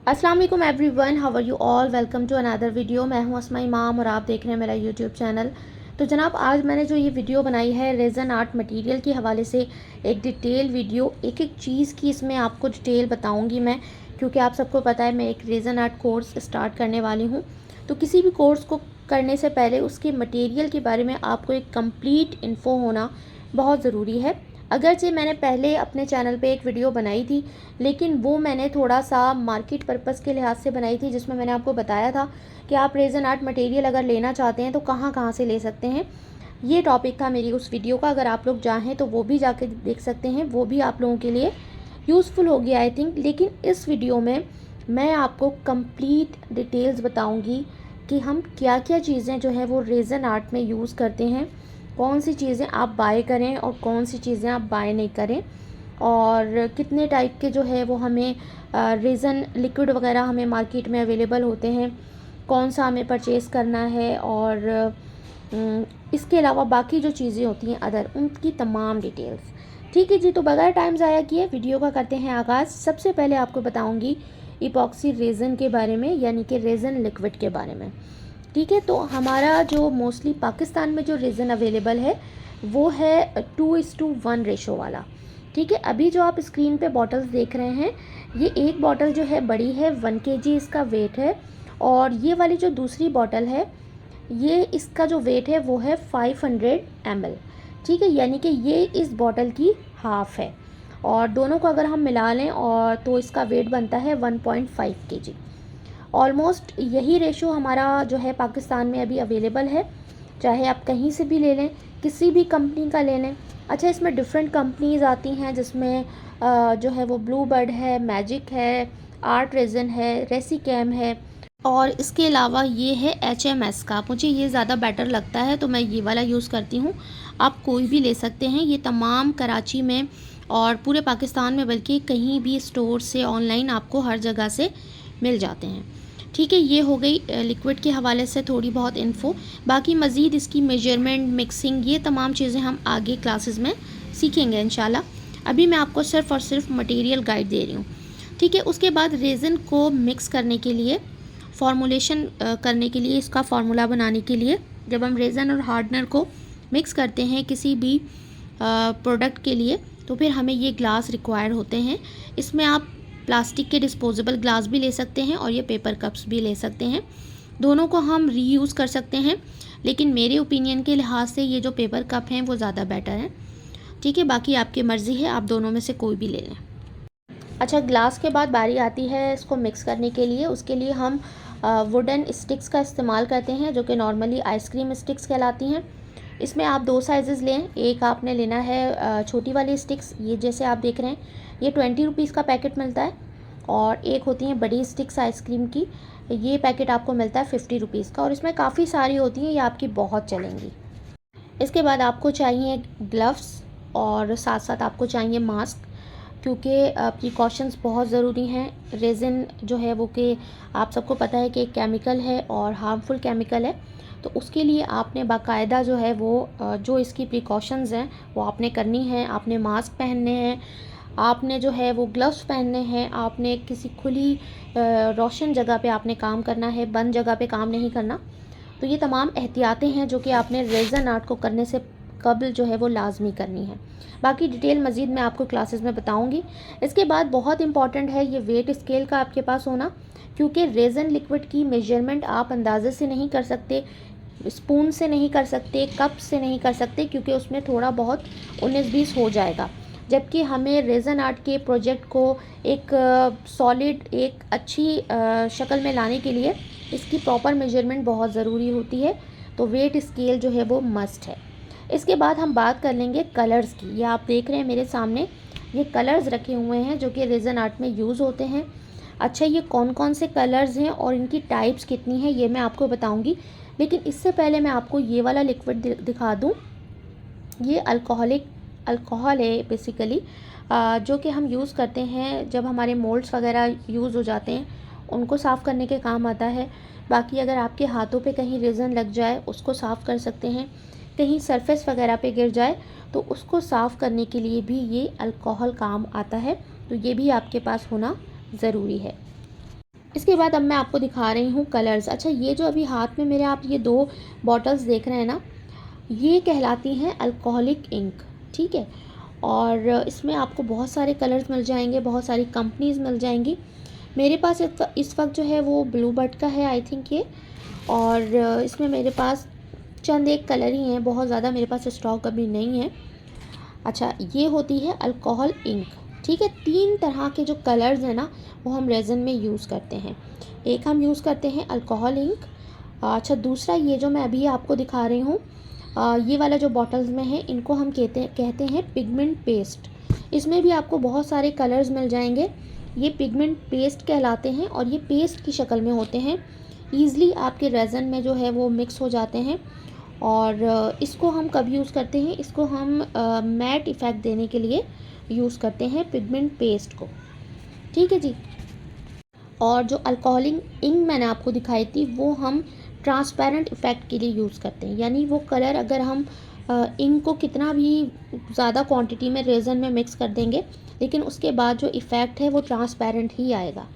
अस्सलाम वालेकुम everyone, how are you all. Welcome to another video. मैं हूं अस्मा इमाम और आप देख रहे हैं मेरा यूट्यूब चैनल। तो जनाब, आज मैंने जो ये वीडियो बनाई है रेज़न आर्ट मटेरियल के हवाले से एक डिटेल वीडियो, एक एक चीज़ की इसमें आपको डिटेल बताऊंगी मैं, क्योंकि आप सबको पता है मैं एक रेज़न आर्ट कोर्स स्टार्ट करने वाली हूँ। तो किसी भी कोर्स को करने से पहले उसके मटेरियल के बारे में आपको एक कंप्लीट इन्फो होना बहुत ज़रूरी है। अगरचे मैंने पहले अपने चैनल पे एक वीडियो बनाई थी, लेकिन वो मैंने थोड़ा सा मार्केट पर्पज़ के लिहाज से बनाई थी, जिसमें मैंने आपको बताया था कि आप रेज़न आर्ट मटेरियल अगर लेना चाहते हैं तो कहाँ कहाँ से ले सकते हैं। ये टॉपिक था मेरी उस वीडियो का। अगर आप लोग चाहें तो वो भी जाके देख सकते हैं, वो भी आप लोगों के लिए यूज़फुल होगी आई थिंक। लेकिन इस वीडियो में मैं आपको कंप्लीट डिटेल्स बताऊँगी कि हम क्या क्या चीज़ें जो है वो रेज़न आर्ट में यूज़ करते हैं, कौन सी चीज़ें आप बाय करें और कौन सी चीज़ें आप बाय नहीं करें, और कितने टाइप के जो है वो हमें रेज़न लिक्विड वगैरह हमें मार्केट में अवेलेबल होते हैं, कौन सा हमें परचेज़ करना है, और इसके अलावा बाकी जो चीज़ें होती हैं अदर, उनकी तमाम डिटेल्स। ठीक है जी, तो बगैर टाइम ज़ाया किए वीडियो का करते हैं आगाज़। सबसे पहले आपको बताऊंगी इपॉक्सी रेज़न के बारे में, यानी कि रेज़न लिक्विड के बारे में। ठीक है, तो हमारा जो मोस्टली पाकिस्तान में जो रेज़न अवेलेबल है वो है 2:1 रेशो वाला। ठीक है, अभी जो आप स्क्रीन पे बॉटल्स देख रहे हैं, ये एक बॉटल जो है बड़ी है, 1 kg इसका वेट है। और ये वाली जो दूसरी बॉटल है, ये इसका जो वेट है वो है 500 ml। ठीक है, यानी कि ये इस बॉटल की हाफ है, और दोनों को अगर हम मिला लें और तो इसका वेट बनता है 1.5 kg। ऑलमोस्ट यही रेशो हमारा जो है पाकिस्तान में अभी अवेलेबल है, चाहे आप कहीं से भी ले लें, किसी भी कंपनी का ले लें। अच्छा, इसमें डिफरेंट कंपनीज़ आती हैं, जिसमें जो है वो ब्लू बर्ड है, मैजिक है, आर्ट रेज़न है, रेसिकैम है, और इसके अलावा ये है HMS का। मुझे ये ज़्यादा बेटर लगता है तो मैं ये वाला यूज़ करती हूँ। आप कोई भी ले सकते हैं, ये तमाम कराची में और पूरे पाकिस्तान में, बल्कि कहीं भी स्टोर से ऑनलाइन आपको हर जगह से मिल जाते हैं। ठीक है, ये हो गई लिक्विड के हवाले से थोड़ी बहुत इन्फो। बाकी मज़ीद इसकी मेजरमेंट, मिक्सिंग, ये तमाम चीज़ें हम आगे क्लासेस में सीखेंगे इंशाल्लाह। अभी मैं आपको सिर्फ़ और सिर्फ मटेरियल गाइड दे रही हूँ। ठीक है, उसके बाद रेज़न को मिक्स करने के लिए, फॉर्मुलेशन करने के लिए, इसका फार्मूला बनाने के लिए, जब हम रेज़न और हार्डनर को मिक्स करते हैं किसी भी प्रोडक्ट के लिए, तो फिर हमें ये ग्लास रिक्वायर होते हैं। इसमें आप प्लास्टिक के डिस्पोजेबल ग्लास भी ले सकते हैं और ये पेपर कप्स भी ले सकते हैं। दोनों को हम रीयूज़ कर सकते हैं, लेकिन मेरे ओपिनियन के लिहाज से ये जो पेपर कप हैं वो ज़्यादा बेटर हैं। ठीक है, बाकी आपकी मर्ज़ी है, आप दोनों में से कोई भी ले लें। अच्छा, ग्लास के बाद बारी आती है इसको मिक्स करने के लिए। उसके लिए हम वुडन स्टिक्स का इस्तेमाल करते हैं, जो कि नॉर्मली आइसक्रीम स्टिक्स कहलाती हैं। इसमें आप 2 साइज़ लें। एक आपने लेना है छोटी वाली स्टिक्स, ये जैसे आप देख रहे हैं, ये 20 रुपीज़ का पैकेट मिलता है। और एक होती हैं बड़ी स्टिक्स आइसक्रीम की, ये पैकेट आपको मिलता है 50 रुपीज़ का, और इसमें काफ़ी सारी होती हैं, ये आपकी बहुत चलेंगी। इसके बाद आपको चाहिए ग्लव्स, और साथ साथ आपको चाहिए मास्क, क्योंकि प्रिकॉशंस बहुत ज़रूरी हैं। रेज़न जो है वो कि आप सबको पता है कि एक केमिकल है और हार्मफुल केमिकल है, तो उसके लिए आपने बाकायदा जो है वो जो इसकी प्रिकॉशंस हैं वो आपने करनी है। आपने मास्क पहनने हैं, आपने जो है वो ग्लव्स पहनने हैं, आपने किसी खुली रोशन जगह पे आपने काम करना है, बंद जगह पे काम नहीं करना। तो ये तमाम एहतियातें हैं जो कि आपने रेज़न आर्ट को करने से कबल जो है वो लाजमी करनी है। बाकी डिटेल मज़ीद मैं आपको क्लासेस में बताऊंगी। इसके बाद बहुत इंपॉर्टेंट है ये वेट स्केल का आपके पास होना, क्योंकि रेज़न लिक्विड की मेजरमेंट आप अंदाजे से नहीं कर सकते, स्पून से नहीं कर सकते, कप से नहीं कर सकते, क्योंकि उसमें थोड़ा बहुत 19-20 हो जाएगा। जबकि हमें रेज़न आर्ट के प्रोजेक्ट को एक सॉलिड, एक अच्छी शक्ल में लाने के लिए इसकी प्रॉपर मेजरमेंट बहुत ज़रूरी होती है। तो वेट स्केल जो है वो मस्ट है। इसके बाद हम बात कर लेंगे कलर्स की। ये आप देख रहे हैं मेरे सामने, ये कलर्स रखे हुए हैं जो कि रेज़न आर्ट में यूज़ होते हैं। अच्छा, ये कौन कौन से कलर्स हैं और इनकी टाइप्स कितनी है ये मैं आपको बताऊंगी, लेकिन इससे पहले मैं आपको ये वाला लिक्विड दिखा दूं। ये अल्कोहल है बेसिकली, जो कि हम यूज़ करते हैं जब हमारे मोल्ड्स वगैरह यूज़ हो जाते हैं, उनको साफ़ करने के काम आता है। बाकी अगर आपके हाथों पे कहीं रेज़न लग जाए उसको साफ़ कर सकते हैं, कहीं सरफेस वगैरह पे गिर जाए तो उसको साफ़ करने के लिए भी ये अल्कोहल काम आता है, तो ये भी आपके पास होना ज़रूरी है। इसके बाद अब मैं आपको दिखा रही हूँ कलर्स। अच्छा, ये जो अभी हाथ में मेरे आप ये 2 बॉटल्स देख रहे हैं ना, ये कहलाती हैं अल्कोहलिक इंक, ठीक है। और इसमें आपको बहुत सारे कलर्स मिल जाएंगे, बहुत सारी कंपनीज़ मिल जाएंगी। मेरे पास इस वक्त जो है वो ब्लू बर्ड का है आई थिंक ये। और इसमें मेरे पास चंद एक कलर ही हैं, बहुत ज़्यादा मेरे पास स्टॉक अभी नहीं है। अच्छा, ये होती है अल्कोहल इंक, ठीक है। 3 तरह के जो कलर्स हैं ना वो हम रेज़न में यूज़ करते हैं। एक हम यूज़ करते हैं अल्कोहल इंक। अच्छा, दूसरा ये जो मैं अभी आपको दिखा रही हूँ, ये वाला जो बॉटल्स में है, इनको हम कहते हैं पिगमेंट पेस्ट। इसमें भी आपको बहुत सारे कलर्स मिल जाएंगे। ये पिगमेंट पेस्ट कहलाते हैं और ये पेस्ट की शक्ल में होते हैं। ईज़िली आपके रेज़न में जो है वो मिक्स हो जाते हैं। और इसको हम कब यूज़ करते हैं, इसको हम मैट इफ़ेक्ट देने के लिए यूज़ करते हैं पिगमेंट पेस्ट को, ठीक है जी। और जो अल्कोहलिक इंक मैंने आपको दिखाई थी वो हम ट्रांसपेरेंट इफ़ेक्ट के लिए यूज़ करते हैं। यानी वो कलर अगर हम इंक को कितना भी ज़्यादा क्वांटिटी में रेज़न में मिक्स कर देंगे, लेकिन उसके बाद जो इफ़ेक्ट है वो ट्रांसपेरेंट ही आएगा,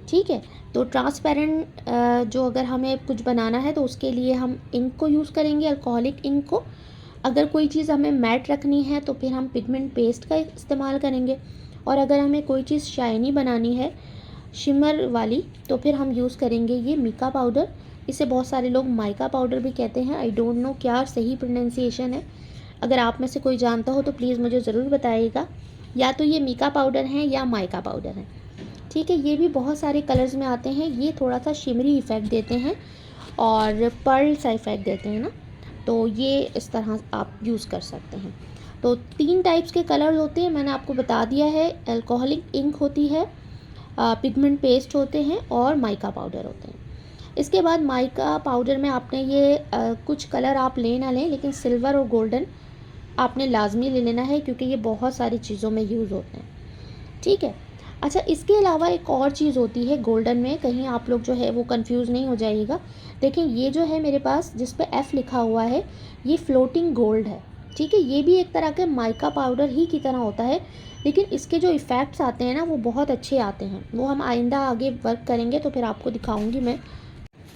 ठीक है। तो ट्रांसपेरेंट जो अगर हमें कुछ बनाना है तो उसके लिए हम इंक को यूज़ करेंगे, अल्कोहलिक इंक को। अगर कोई चीज़ हमें मैट रखनी है तो फिर हम पिगमेंट पेस्ट का इस्तेमाल करेंगे। और अगर हमें कोई चीज़ शाइनी बनानी है, शिमर वाली, तो फिर हम यूज़ करेंगे ये मिका पाउडर। इसे बहुत सारे लोग माइका पाउडर भी कहते हैं। आई डोंट नो क्या सही प्रोनाउंसिएशन है। अगर आप में से कोई जानता हो तो प्लीज़ मुझे ज़रूर बताइएगा। या तो ये मिका पाउडर है या माइका पाउडर है, ठीक है। ये भी बहुत सारे कलर्स में आते हैं। ये थोड़ा सा शिमरी इफ़ेक्ट देते हैं और पर्ल सा इफ़ेक्ट देते हैं ना, तो ये इस तरह आप यूज़ कर सकते हैं। तो 3 टाइप्स के कलर्स होते हैं, मैंने आपको बता दिया है। अल्कोहलिक इंक होती है, पिगमेंट पेस्ट होते हैं और माइका पाउडर होते हैं। इसके बाद माइका पाउडर में आपने ये कुछ कलर आप ले ना लें, लेकिन सिल्वर और गोल्डन आपने लाजमी ले लेना है क्योंकि ये बहुत सारी चीज़ों में यूज़ होते हैं, ठीक है। अच्छा, इसके अलावा एक और चीज़ होती है गोल्डन में, कहीं आप लोग जो है वो कंफ्यूज नहीं हो जाइएगा। देखें, ये जो है मेरे पास जिस पे एफ़ लिखा हुआ है, ये फ्लोटिंग गोल्ड है, ठीक है। ये भी एक तरह के माइका पाउडर ही की तरह होता है, लेकिन इसके जो इफ़ेक्ट्स आते हैं ना वो बहुत अच्छे आते हैं। वो हम आइंदा आगे वर्क करेंगे तो फिर आपको दिखाऊंगी मैं।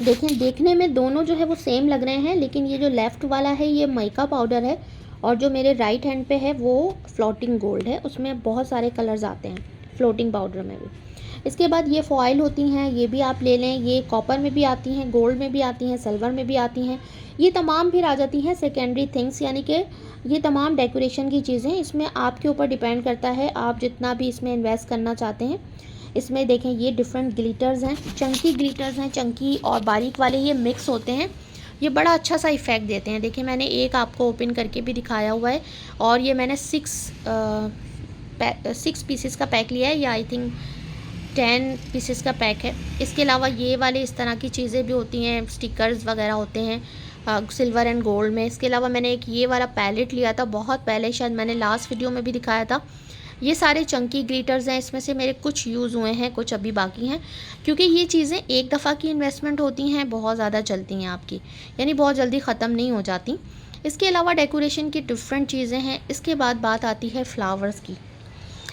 देखें, देखने में दोनों जो है वो सेम लग रहे हैं, लेकिन ये जो लेफ़्ट वाला है ये माइका पाउडर है और जो मेरे राइट हैंड पे है वो फ्लोटिंग गोल्ड है। उसमें बहुत सारे कलर्स आते हैं फ्लोटिंग पाउडर में भी। इसके बाद ये फॉइल होती हैं, ये भी आप ले लें। ये कॉपर में भी आती हैं, गोल्ड में भी आती हैं, सिल्वर में भी आती हैं। ये तमाम फिर आ जाती हैं सेकेंडरी थिंग्स, यानी कि ये तमाम डेकोरेशन की चीज़ें। इसमें आपके ऊपर डिपेंड करता है आप जितना भी इसमें इन्वेस्ट करना चाहते हैं। इसमें देखें, ये डिफरेंट ग्लिटर्स हैं, चंकी ग्लिटर्स हैं, चंकी और बारीक वाले ये मिक्स होते हैं। ये बड़ा अच्छा सा इफ़ेक्ट देते हैं। देखिए, मैंने एक आपको ओपन करके भी दिखाया हुआ है और ये मैंने 6 पीसेस का पैक लिया है, या आई थिंक 10 पीसेस का पैक है। इसके अलावा ये वाले इस तरह की चीज़ें भी होती हैं, स्टिकर्स वगैरह होते हैं सिल्वर एंड गोल्ड में। इसके अलावा मैंने एक ये वाला पैलेट लिया था बहुत पहले, शायद मैंने लास्ट वीडियो में भी दिखाया था। ये सारे चंकी ग्लिटर्स हैं, इसमें से मेरे कुछ यूज़ हुए हैं, कुछ अभी बाकी हैं, क्योंकि ये चीज़ें एक दफ़ा की इन्वेस्टमेंट होती हैं, बहुत ज़्यादा चलती हैं आपकी, यानी बहुत जल्दी ख़त्म नहीं हो जाती। इसके अलावा डेकोरेशन की डिफरेंट चीज़ें हैं। इसके बाद बात आती है फ्लावर्स की।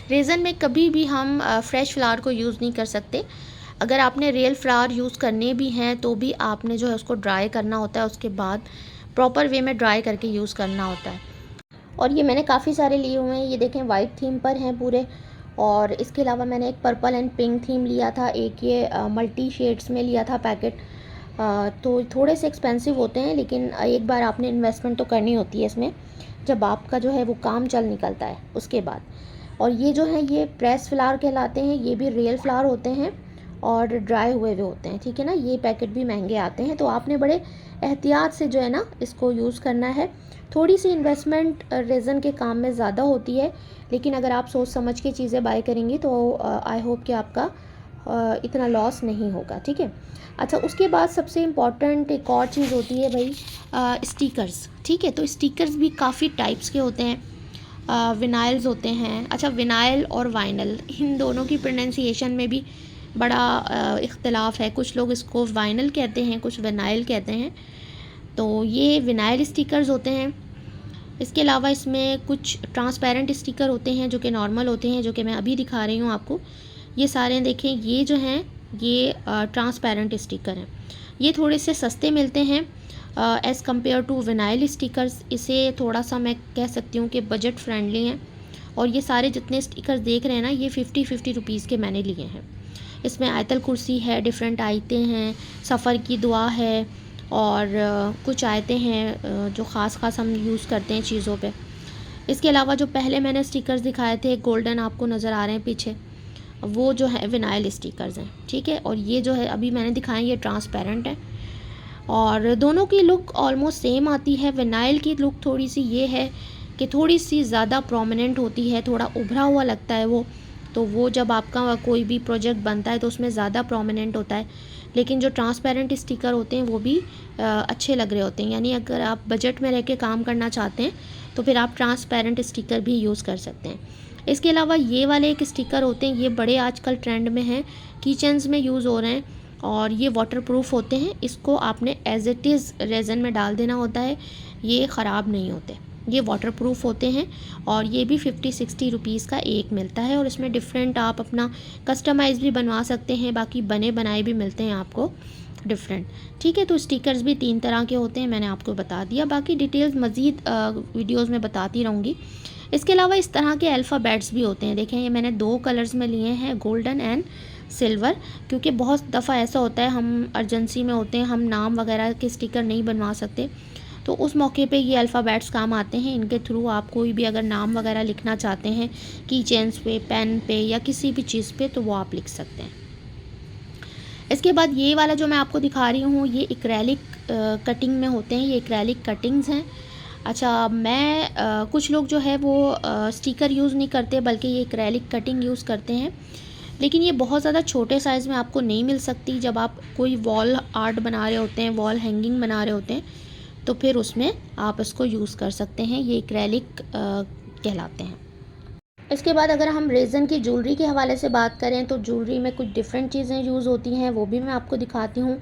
रेज़न में कभी भी हम फ्रेश फ्लावर को यूज़ नहीं कर सकते। अगर आपने रियल फ्लावर यूज़ करने भी हैं तो भी आपने जो है उसको ड्राई करना होता है, उसके बाद प्रॉपर वे में ड्राई करके यूज़ करना होता है। और ये मैंने काफ़ी सारे लिए हुए हैं, ये देखें वाइट थीम पर हैं पूरे। और इसके अलावा मैंने एक पर्पल एंड पिंक थीम लिया था, एक ये मल्टी शेड्स में लिया था पैकेट। तो थोड़े से एक्सपेंसिव होते हैं, लेकिन एक बार आपने इन्वेस्टमेंट तो करनी होती है इसमें, जब आपका जो है वो काम चल निकलता है उसके बाद। और ये जो है ये प्रेस फ्लावर कहलाते हैं, ये भी रियल फ्लावर होते हैं और ड्राई हुए हुए होते हैं, ठीक है ना। ये पैकेट भी महंगे आते हैं, तो आपने बड़े एहतियात से जो है ना इसको यूज़ करना है। थोड़ी सी इन्वेस्टमेंट रेज़न के काम में ज़्यादा होती है, लेकिन अगर आप सोच समझ के चीज़ें बाय करेंगी तो आई होप कि आपका इतना लॉस नहीं होगा, ठीक है। अच्छा, उसके बाद सबसे इम्पॉर्टेंट एक और चीज़ होती है भाई, स्टिकर्स, ठीक है। तो स्टिकर्स भी काफ़ी टाइप्स के होते हैं। विनाइल्स होते हैं। अच्छा, विनाइल और वाइनल, इन दोनों की प्रोनाउंसिएशन में भी बड़ा इख्तलाफ है। कुछ लोग इसको वाइनल कहते हैं, कुछ विनाइल कहते हैं। तो ये विनाइल स्टिकर्स होते हैं। इसके अलावा इसमें कुछ ट्रांसपेरेंट स्टिकर होते हैं जो कि नॉर्मल होते हैं, जो कि मैं अभी दिखा रही हूँ आपको। ये सारे देखें, ये जो हैं ये ट्रांसपेरेंट स्टिकर हैं। ये थोड़े से सस्ते मिलते हैं as compare to vinyl stickers. इसे थोड़ा सा मैं कह सकती हूँ कि बजट फ्रेंडली हैं। और ये सारे जितने स्टिकर्स देख रहे हैं ना, ये 50 रुपीज़ के मैंने लिए हैं। इसमें आयतल कुर्सी है, डिफरेंट आयतें हैं, सफ़र की दुआ है और कुछ आयतें हैं जो ख़ास हम यूज़ करते हैं चीज़ों पे। इसके अलावा जो पहले मैंने स्टिकर्स दिखाए थे गोल्डन, आपको नज़र आ रहे हैं पीछे, वो जो है विनाइल स्टिकर्स हैं, ठीक है। और ये जो है अभी मैंने दिखाए ये ट्रांसपेरेंट है और दोनों की लुक ऑलमोस्ट सेम आती है। विनाइल की लुक थोड़ी सी ये है कि थोड़ी सी ज़्यादा प्रोमिनेंट होती है, थोड़ा उभरा हुआ लगता है वो, तो वो जब आपका कोई भी प्रोजेक्ट बनता है तो उसमें ज़्यादा प्रोमिनेंट होता है। लेकिन जो ट्रांसपेरेंट स्टिकर होते हैं वो भी अच्छे लग रहे होते हैं। यानी अगर आप बजट में रह के काम करना चाहते हैं तो फिर आप ट्रांसपेरेंट स्टिकर भी यूज़ कर सकते हैं। इसके अलावा ये वाले एक स्टिकर होते हैं, ये बड़े आजकल ट्रेंड में हैं, किचन्स में यूज़ हो रहे हैं और ये वाटरप्रूफ होते हैं। इसको आपने एज इट इज़ रेज़न में डाल देना होता है, ये ख़राब नहीं होते, ये वाटरप्रूफ होते हैं। और ये भी 50-60 रुपीज़ का एक मिलता है और इसमें डिफरेंट आप अपना कस्टमाइज़ भी बनवा सकते हैं, बाकी बने बनाए भी मिलते हैं आपको डिफरेंट, ठीक है। तो स्टिकर्स भी 3 तरह के होते हैं, मैंने आपको बता दिया, बाकी डिटेल्स मज़ीद वीडियोज़ में बताती रहूँगी। इसके अलावा इस तरह के अल्फ़ाबेट्स भी होते हैं, देखें ये मैंने 2 कलर्स में लिए हैं, गोल्डन एंड सिल्वर, क्योंकि बहुत दफ़ा ऐसा होता है हम अर्जेंसी में होते हैं, हम नाम वगैरह के स्टिकर नहीं बनवा सकते, तो उस मौके पे ये अल्फ़ाबेट्स काम आते हैं। इनके थ्रू आप कोई भी अगर नाम वगैरह लिखना चाहते हैं की चेन्स पे, पेन पे या किसी भी चीज़ पे, तो वो आप लिख सकते हैं। इसके बाद ये वाला जो मैं आपको दिखा रही हूँ ये एक्रेलिक कटिंग में होते हैं, ये एक्रेलिक कटिंग्स हैं। अच्छा, मैं कुछ लोग जो है वो स्टिकर यूज़ नहीं करते बल्कि ये एक्रेलिक कटिंग यूज़ करते हैं, लेकिन ये बहुत ज़्यादा छोटे साइज़ में आपको नहीं मिल सकती। जब आप कोई वॉल आर्ट बना रहे होते हैं, वॉल हैंगिंग बना रहे होते हैं, तो फिर उसमें आप इसको यूज़ कर सकते हैं, ये एक्रेलिक कहलाते हैं। इसके बाद अगर हम रेज़न की ज्वेलरी के हवाले से बात करें तो ज्वेलरी में कुछ डिफरेंट चीज़ें यूज़ होती हैं, वो भी मैं आपको दिखाती हूँ।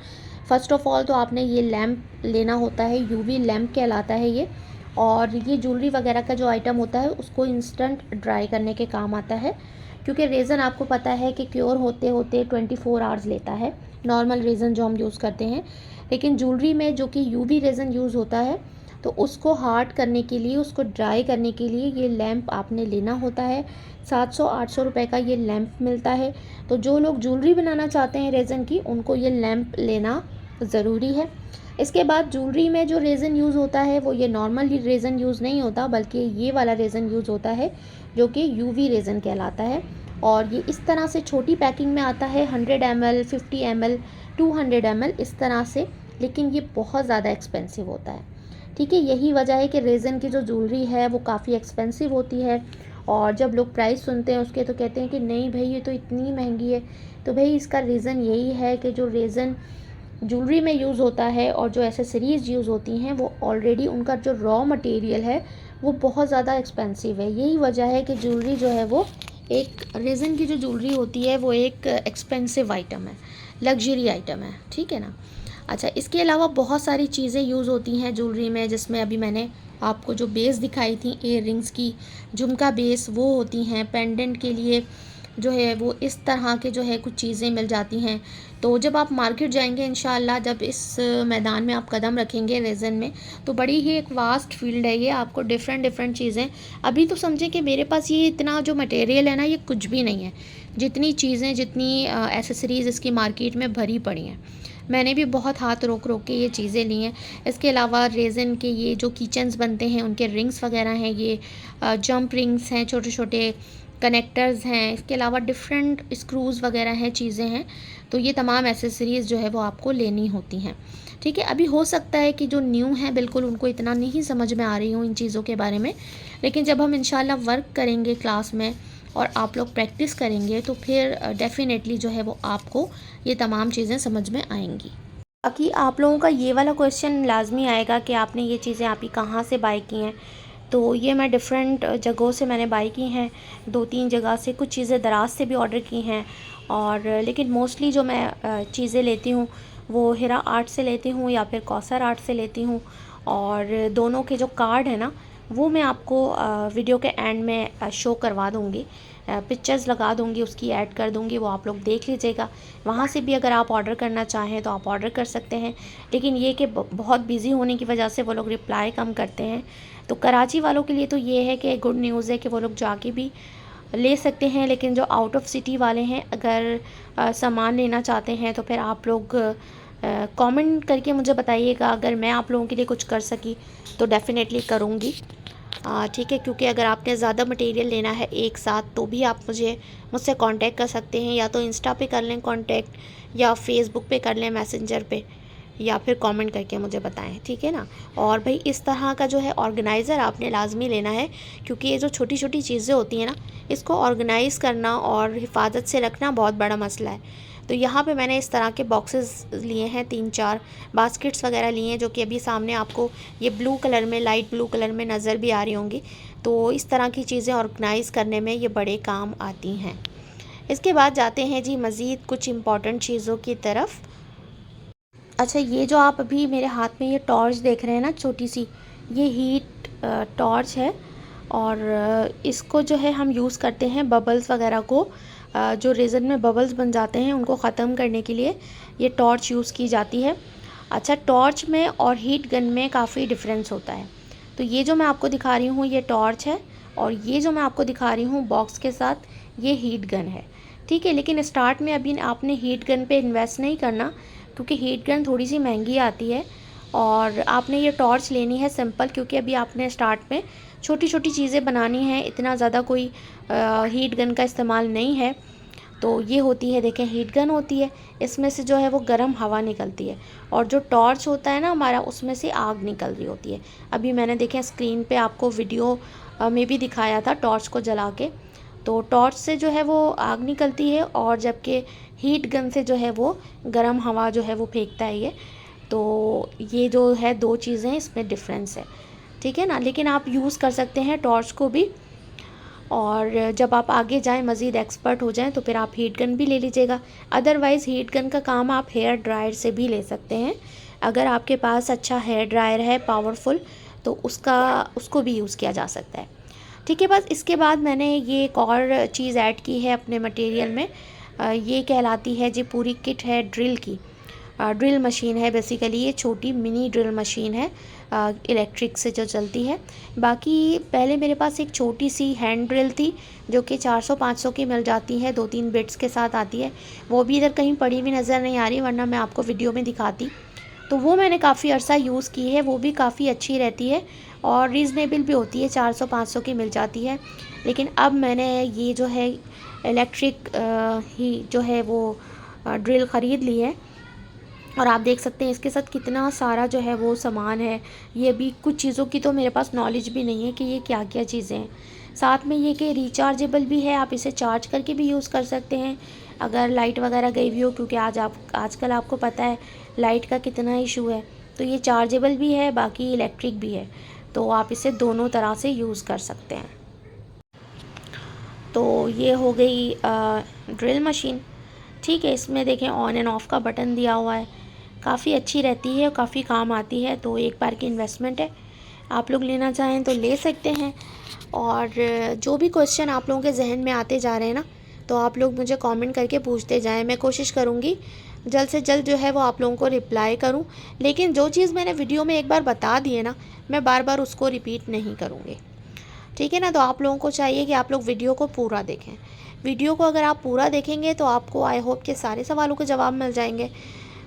फ़र्स्ट ऑफ़ ऑल तो आपने ये लैम्प लेना होता है, यूवी लैम्प कहलाता है ये, और ये ज्वेलरी वगैरह का जो आइटम होता है उसको इंस्टेंट ड्राई करने के काम आता है, क्योंकि रेज़न आपको पता है कि क्योर होते होते 24 आवर्स लेता है, नॉर्मल रेज़न जो हम यूज़ करते हैं। लेकिन ज्वेलरी में जो कि यूवी रेज़न यूज़ होता है, तो उसको हार्ड करने के लिए, उसको ड्राई करने के लिए ये लैम्प आपने लेना होता है। 700-800 रुपये का ये लैम्प मिलता है। तो जो लोग ज्वेलरी बनाना चाहते हैं रेज़न की, उनको ये लैम्प लेना ज़रूरी है। इसके बाद ज्वेलरी में जो रेज़न यूज़ होता है वो ये नॉर्मल रेज़न यूज़ नहीं होता, बल्कि ये वाला रेज़न यूज़ होता है जो कि यूवी रेज़न कहलाता है। और ये इस तरह से छोटी पैकिंग में आता है, 100 ml, 50 ml, 200 ml इस तरह से, लेकिन ये बहुत ज़्यादा एक्सपेंसिव होता है, ठीक है। यही वजह है कि रेज़न की जो ज्वेलरी है वो काफ़ी एक्सपेंसिव होती है, और जब लोग प्राइस सुनते हैं उसके तो कहते हैं कि नहीं भाई ये तो इतनी महंगी है। तो भाई इसका रीज़न यही है कि जो रेज़न ज्वेलरी में यूज़ होता है और जो एसेसरीज़ यूज़ होती हैं वो ऑलरेडी उनका जो रॉ मटेरियल है वो बहुत ज़्यादा एक्सपेंसिव है। यही वजह है कि ज्वेलरी जो है वो एक रेज़न की जो ज्वेलरी होती है वो एक एक्सपेंसिव आइटम है, लग्जरी आइटम है, ठीक है ना। अच्छा, इसके अलावा बहुत सारी चीज़ें यूज़ होती हैं ज्वेलरी में, जिसमें अभी मैंने आपको जो बेस दिखाई थी ईयर रिंग्स की, झुमका बेस वो होती हैं। पेंडेंट के लिए जो है वो इस तरह के जो है कुछ चीज़ें मिल जाती हैं। तो जब आप मार्केट जाएंगे इंशाल्लाह, जब इस मैदान में आप कदम रखेंगे रेज़न में, तो बड़ी ही एक वास्ट फील्ड है ये, आपको डिफरेंट चीज़ें, अभी तो समझें कि मेरे पास ये इतना जो मटेरियल है ना ये कुछ भी नहीं है, जितनी चीज़ें, जितनी एसेसरीज़ इसकी मार्केट में भरी पड़ी हैं। मैंने भी बहुत हाथ रोक के ये चीज़ें ली हैं। इसके अलावा रेज़न के ये जो किचन्स बनते हैं उनके रिंग्स वगैरह हैं, ये जंप रिंग्स हैं, छोटे छोटे कनेक्टर्स हैं। इसके अलावा डिफरेंट स्क्रूज़ वगैरह हैं, चीज़ें हैं। तो ये तमाम एसेसरीज़ जो है वो आपको लेनी होती हैं, ठीक है। अभी हो सकता है कि जो न्यू हैं बिल्कुल उनको इतना नहीं समझ में आ रही हूँ इन चीज़ों के बारे में, लेकिन जब हम इंशाल्लाह वर्क करेंगे क्लास में और आप लोग प्रैक्टिस करेंगे तो फिर डेफ़िनेटली जो है वो आपको ये तमाम चीज़ें समझ में आएंगी। बाकी आप लोगों का ये वाला क्वेश्चन लाजमी आएगा कि आपने ये चीज़ें आप ही कहाँ से बाय की हैं। तो ये मैं डिफरेंट जगहों से मैंने बाय की हैं, 2-3 जगह से, कुछ चीज़ें दराज से भी ऑर्डर की हैं, और लेकिन मोस्टली जो मैं चीज़ें लेती हूँ वो हिरा आर्ट से लेती हूँ या फिर कौसर आर्ट से लेती हूँ। और दोनों के जो कार्ड है ना वो मैं आपको वीडियो के एंड में शो करवा दूँगी। पिक्चर्स लगा दूँगी, उसकी ऐड कर दूँगी, वो आप लोग देख लीजिएगा। वहाँ से भी अगर आप ऑर्डर करना चाहें तो आप ऑर्डर कर सकते हैं। लेकिन ये कि बहुत बिज़ी होने की वजह से वो लोग रिप्लाई कम करते हैं। तो कराची वालों के लिए तो ये है कि गुड न्यूज़ है कि वो लोग जाके भी ले सकते हैं। लेकिन जो आउट ऑफ सिटी वाले हैं, अगर सामान लेना चाहते हैं तो फिर आप लोग कमेंट करके मुझे बताइएगा। अगर मैं आप लोगों के लिए कुछ कर सकी तो डेफ़िनेटली करूँगी। ठीक है, क्योंकि अगर आपने ज़्यादा मटेरियल लेना है एक साथ तो भी आप मुझसे कांटेक्ट कर सकते हैं। या तो इंस्टा पे कर लें कांटेक्ट, या फेसबुक पे कर लें मैसेंजर पे, या फिर कमेंट करके मुझे बताएं, ठीक है ना। और भाई इस तरह का जो है ऑर्गेनाइज़र आपने लाजमी लेना है, क्योंकि ये जो छोटी छोटी चीज़ें होती हैं ना, इसको ऑर्गेनाइज़ करना और हिफाजत से रखना बहुत बड़ा मसला है। तो यहाँ पे मैंने इस तरह के बॉक्सेस लिए हैं, 3-4 बास्केट्स वगैरह लिए हैं, जो कि अभी सामने आपको ये ब्लू कलर में, लाइट ब्लू कलर में नज़र भी आ रही होंगी। तो इस तरह की चीज़ें ऑर्गेनाइज़ करने में ये बड़े काम आती हैं। इसके बाद जाते हैं जी मज़ीद कुछ इम्पॉर्टेंट चीज़ों की तरफ। अच्छा, ये जो आप अभी मेरे हाथ में ये टॉर्च देख रहे हैं ना, छोटी सी, ये हीट टॉर्च है। और इसको जो है हम यूज़ करते हैं बबल्स वगैरह को, जो रेज़न में बबल्स बन जाते हैं उनको ख़त्म करने के लिए ये टॉर्च यूज़ की जाती है। अच्छा, टॉर्च में और हीट गन में काफ़ी डिफरेंस होता है। तो ये जो मैं आपको दिखा रही हूँ ये टॉर्च है, और ये जो मैं आपको दिखा रही हूँ बॉक्स के साथ, ये हीट गन है, ठीक है। लेकिन स्टार्ट में अभी आपने हीट गन पे इन्वेस्ट नहीं करना, क्योंकि हीट गन थोड़ी सी महंगी आती है। और आपने ये टॉर्च लेनी है सिंपल, क्योंकि अभी आपने स्टार्ट में छोटी छोटी चीज़ें बनानी हैं, इतना ज़्यादा कोई हीट गन का इस्तेमाल नहीं है। तो ये होती है, देखें, हीट गन होती है, इसमें से जो है वो गर्म हवा निकलती है, और जो टॉर्च होता है ना हमारा, उसमें से आग निकल रही होती है। अभी मैंने देखें स्क्रीन पे आपको वीडियो में भी दिखाया था टॉर्च को जला के। तो टॉर्च से जो है वो आग निकलती है, और जबकि हीट गन से जो है वो गर्म हवा जो है वो फेंकता है ये। तो ये जो है दो चीज़ें, इसमें डिफरेंस है, ठीक है ना। लेकिन आप यूज़ कर सकते हैं टॉर्च को भी, और जब आप आगे जाएं, मज़ीद एक्सपर्ट हो जाएं, तो फिर आप हीट गन भी ले लीजिएगा। अदरवाइज़ हीट गन का काम आप हेयर ड्रायर से भी ले सकते हैं। अगर आपके पास अच्छा हेयर ड्रायर है पावरफुल, तो उसको भी यूज़ किया जा सकता है, ठीक है। बस इसके बाद मैंने ये एक और चीज़ ऐड की है अपने मटेरियल में। ये कहलाती है जी, पूरी किट है ड्रिल की। ड्रिल मशीन है बेसिकली, ये छोटी मिनी ड्रिल मशीन है, इलेक्ट्रिक से जो चलती है। बाकी पहले मेरे पास एक छोटी सी हैंड ड्रिल थी, जो कि 400-500 की मिल जाती है, 2-3 बिट्स के साथ आती है। वो भी इधर कहीं पड़ी हुई नज़र नहीं आ रही, वरना मैं आपको वीडियो में दिखाती। तो वो मैंने काफ़ी अर्सा यूज़ की है, वो भी काफ़ी अच्छी रहती है और रीज़नेबल भी होती है, 400-500 की मिल जाती है। लेकिन अब मैंने ये जो है इलेक्ट्रिक ही जो है वो ड्रिल ख़रीद ली है। और आप देख सकते हैं इसके साथ कितना सारा जो है वो सामान है। ये भी कुछ चीज़ों की तो मेरे पास नॉलेज भी नहीं है कि ये क्या क्या चीज़ें हैं। साथ में ये कि रिचार्जेबल भी है, आप इसे चार्ज करके भी यूज़ कर सकते हैं अगर लाइट वगैरह गई हुई हो, क्योंकि आजकल आपको पता है लाइट का कितना इशू है। तो ये चार्जेबल भी है, बाकी इलेक्ट्रिक भी है, तो आप इसे दोनों तरह से यूज़ कर सकते हैं। तो ये हो गई ड्रिल मशीन, ठीक है। इसमें देखें ऑन एंड ऑफ़ का बटन दिया हुआ है, काफ़ी अच्छी रहती है और काफ़ी काम आती है। तो एक बार की इन्वेस्टमेंट है, आप लोग लेना चाहें तो ले सकते हैं। और जो भी क्वेश्चन आप लोगों के जहन में आते जा रहे हैं ना, तो आप लोग मुझे कमेंट करके पूछते जाएं। मैं कोशिश करूँगी जल्द से जल्द जो है वो आप लोगों को रिप्लाई करूँ। लेकिन जो चीज़ मैंने वीडियो में एक बार बता दी है ना, मैं बार बार उसको रिपीट नहीं करूँगी, ठीक है ना। तो आप लोगों को चाहिए कि आप लोग वीडियो को पूरा देखें। वीडियो को अगर आप पूरा देखेंगे तो आपको आई होप के सारे सवालों के जवाब मिल जाएंगे।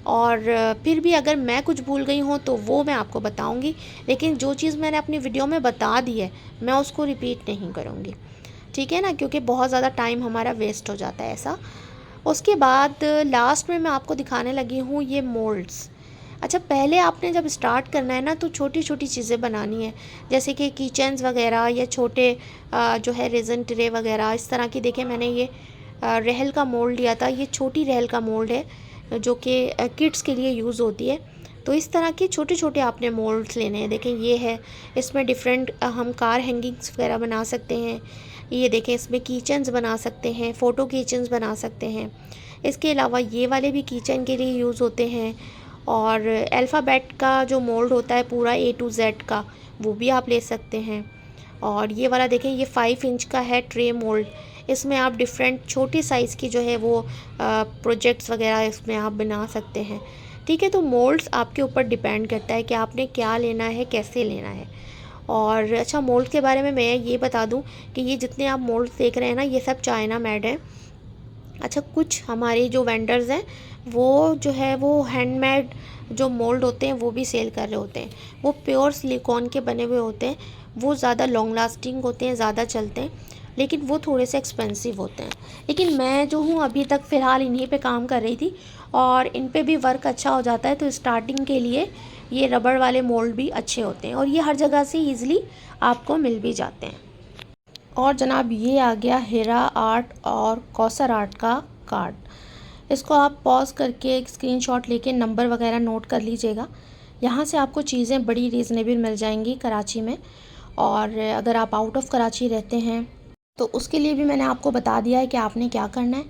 और फिर भी अगर मैं कुछ भूल गई हूँ तो वो मैं आपको बताऊँगी, लेकिन जो चीज़ मैंने अपनी वीडियो में बता दी है मैं उसको रिपीट नहीं करूँगी, ठीक है ना, क्योंकि बहुत ज़्यादा टाइम हमारा वेस्ट हो जाता है ऐसा। उसके बाद लास्ट में मैं आपको दिखाने लगी हूँ ये मोल्ड्स। अच्छा, पहले आपने जब स्टार्ट करना है ना, तो छोटी छोटी चीज़ें बनानी है, जैसे कि किचन्स वगैरह या छोटे जो है रेज़न ट्रे वगैरह इस तरह की। देखें, मैंने ये रहल का मोल्ड लिया था, ये छोटी रहल का मोल्ड है जो कि किड्स के लिए यूज़ होती है। तो इस तरह के छोटे छोटे आपने मोल्ड्स लेने हैं। देखें ये है, इसमें डिफरेंट हम कार हैंगिंग्स वगैरह बना सकते हैं। ये देखें, इसमें किचन्स बना सकते हैं, फ़ोटो किचन्स बना सकते हैं। इसके अलावा ये वाले भी किचन के लिए यूज़ होते हैं। और अल्फ़ाबेट का जो मोल्ड होता है पूरा A to Z का, वो भी आप ले सकते हैं। और ये वाला देखें, ये 5 इंच का है ट्रे मोल्ड, इसमें आप डिफरेंट छोटी साइज़ की जो है वो प्रोजेक्ट्स वगैरह इसमें आप बना सकते हैं। ठीक है, तो मोल्ड्स आपके ऊपर डिपेंड करता है कि आपने क्या लेना है, कैसे लेना है। और अच्छा, मोल्ड के बारे में मैं ये बता दूं कि ये जितने आप मोल्ड्स देख रहे हैं ना, ये सब चाइना मेड है। अच्छा, कुछ हमारे जो वेंडर्स हैं वो जो है वो हैंडमेड जो मोल्ड होते हैं वो भी सेल कर रहे होते हैं। वो प्योर सिलिकॉन के बने हुए होते हैं, वो ज़्यादा लॉन्ग लास्टिंग होते हैं, ज़्यादा चलते हैं, लेकिन वो थोड़े से एक्सपेंसिव होते हैं। लेकिन मैं जो हूँ अभी तक फ़िलहाल इन्हीं पे काम कर रही थी और इन पे भी वर्क अच्छा हो जाता है। तो स्टार्टिंग के लिए ये रबड़ वाले मोल्ड भी अच्छे होते हैं और ये हर जगह से ईज़िली आपको मिल भी जाते हैं। और जनाब, ये आ गया हीरा आर्ट और कौसर आर्ट का कार्ड। इसको आप पॉज करके एक स्क्रीनशॉट लेके नंबर वगैरह नोट कर लीजिएगा। यहाँ से आपको चीज़ें बड़ी रीज़नेबल मिल जाएंगी कराची में। और अगर आप आउट ऑफ कराची रहते हैं तो उसके लिए भी मैंने आपको बता दिया है कि आपने क्या करना है।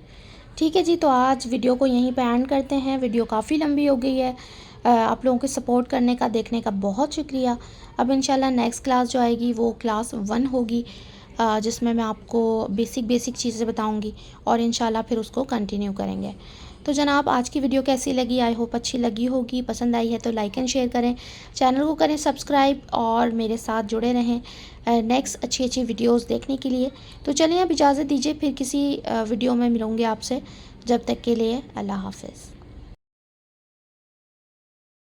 ठीक है जी, तो आज वीडियो को यहीं पे एंड करते हैं। वीडियो काफ़ी लंबी हो गई है। आप लोगों के सपोर्ट करने का, देखने का बहुत शुक्रिया। अब इंशाल्लाह नेक्स्ट क्लास जो आएगी वो क्लास 1 होगी, जिसमें मैं आपको बेसिक चीज़ें बताऊंगी और इंशाल्लाह फिर उसको कंटिन्यू करेंगे। तो जनाब, आज की वीडियो कैसी लगी? आई होप अच्छी लगी होगी। पसंद आई है तो लाइक एंड शेयर करें, चैनल को करें सब्सक्राइब और मेरे साथ जुड़े रहें नेक्स्ट अच्छी वीडियोस देखने के लिए। तो चलिए अब इजाज़त दीजिए, फिर किसी वीडियो में मिलूँगी आपसे। जब तक के लिए अल्लाह हाफ़िज़।